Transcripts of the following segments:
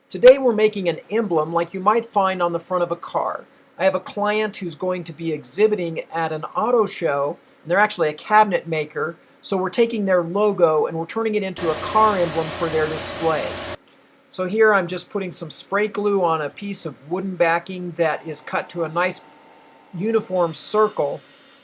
Today we're making an emblem like you might find on the front of a car. I have a client who's going to be exhibiting at an auto show, and they're actually a cabinet maker, so we're taking their logo and we're turning it into a car emblem for their display. So here I'm just putting some spray glue on a piece of wooden backing that is cut to a nice uniform circle.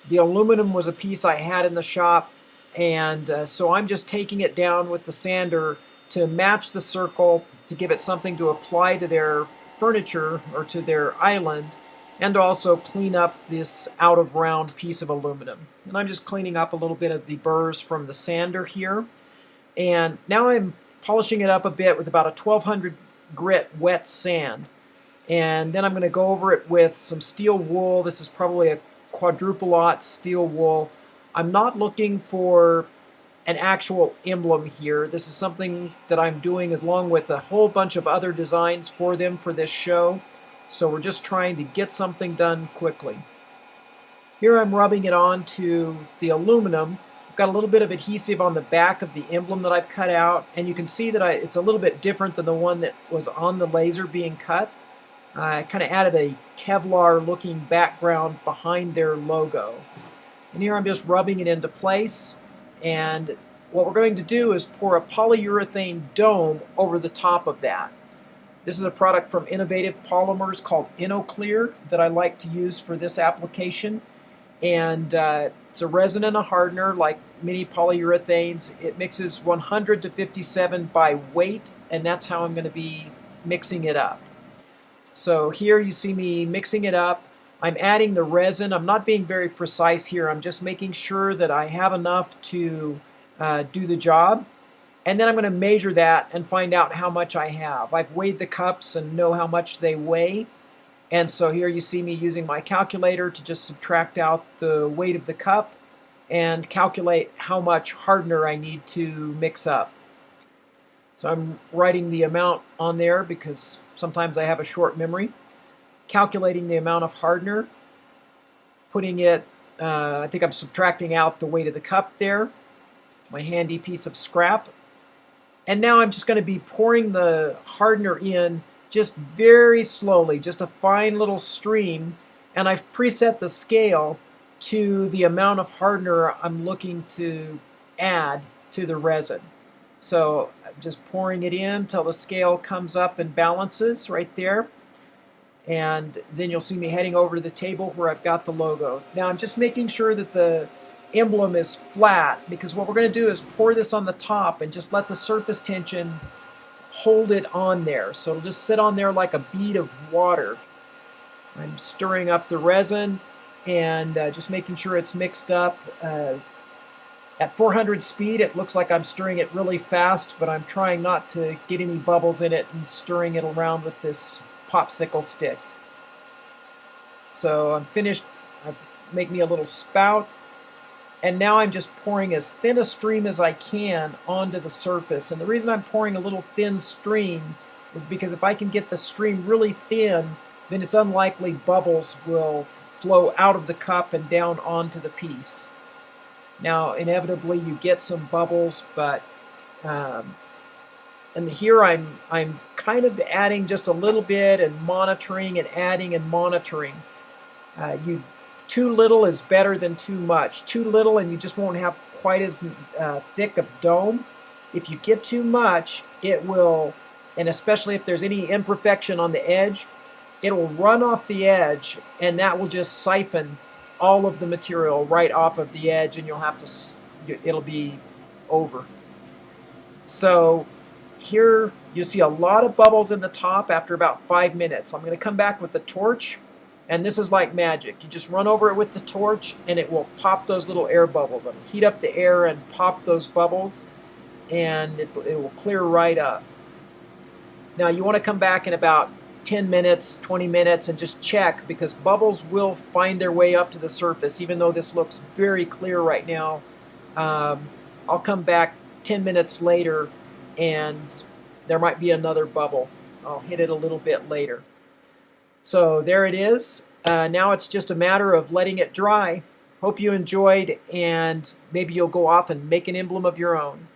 The aluminum was a piece I had in the shop, and so I'm just taking it down with the sander to match the circle, to give it something to apply to their furniture or to their island, and to also clean up this out of round piece of aluminum. And I'm just cleaning up a little bit of the burrs from the sander here. And now I'm polishing it up a bit with about a 1200 grit wet sand. And then I'm going to go over it with some steel wool. This is probably a quadruple aught steel wool. I'm not looking for an actual emblem here. This is something that I'm doing along with a whole bunch of other designs for them for this show. So we're just trying to get something done quickly. Here I'm rubbing it onto the aluminum. I've got a little bit of adhesive on the back of the emblem that I've cut out, and you can see that it's a little bit different than the one that was on the laser being cut. I kind of added a Kevlar looking background behind their logo. And here I'm just rubbing it into place. And what we're going to do is pour a polyurethane dome over the top of that. This is a product from Innovative Polymers called InnoClear that I like to use for this application. And it's a resin and a hardener like many polyurethanes. It mixes 100 to 57 by weight, and that's how I'm going to be mixing it up. So here you see me mixing it up. I'm adding the resin. I'm not being very precise here. I'm just making sure that I have enough to do the job. And then I'm going to measure that and find out how much I have. I've weighed the cups and know how much they weigh. And so here you see me using my calculator to just subtract out the weight of the cup and calculate how much hardener I need to mix up. So I'm writing the amount on there because sometimes I have a short memory. Calculating the amount of hardener, putting it, I think I'm subtracting out the weight of the cup there, my handy piece of scrap. And now I'm just going to be pouring the hardener in just very slowly, just a fine little stream, and I've preset the scale to the amount of hardener I'm looking to add to the resin. So I'm just pouring it in till the scale comes up and balances right there. And then you'll see me heading over to the table where I've got the logo. Now I'm just making sure that the emblem is flat, because what we're going to do is pour this on the top and just let the surface tension hold it on there. So it'll just sit on there like a bead of water. I'm stirring up the resin and just making sure it's mixed up. At 400 speed, it looks like I'm stirring it really fast, but I'm trying not to get any bubbles in it and stirring it around with this popsicle stick. So I'm finished. I make me a little spout, and now I'm just pouring as thin a stream as I can onto the surface. And the reason I'm pouring a little thin stream is because if I can get the stream really thin, then it's unlikely bubbles will flow out of the cup and down onto the piece. Now inevitably you get some bubbles, but and here I'm kind of adding just a little bit and monitoring and adding and monitoring. Too little is better than too much. Too little and you just won't have quite as thick of dome. If you get too much, it will, and especially if there's any imperfection on the edge, it will run off the edge, and that will just siphon all of the material right off of the edge, and you'll have to, it'll be over. So here you see a lot of bubbles in the top after about 5 minutes. I'm going to come back with the torch, and this is like magic. You just run over it with the torch and it will pop those little air bubbles. I'll heat up the air and pop those bubbles, and it will clear right up. Now you want to come back in about 10 minutes, 20 minutes and just check, because bubbles will find their way up to the surface. Even though this looks very clear right now, I'll come back 10 minutes later and there might be another bubble. I'll hit it a little bit later. So there it is. Now it's just a matter of letting it dry. Hope you enjoyed, and maybe you'll go off and make an emblem of your own.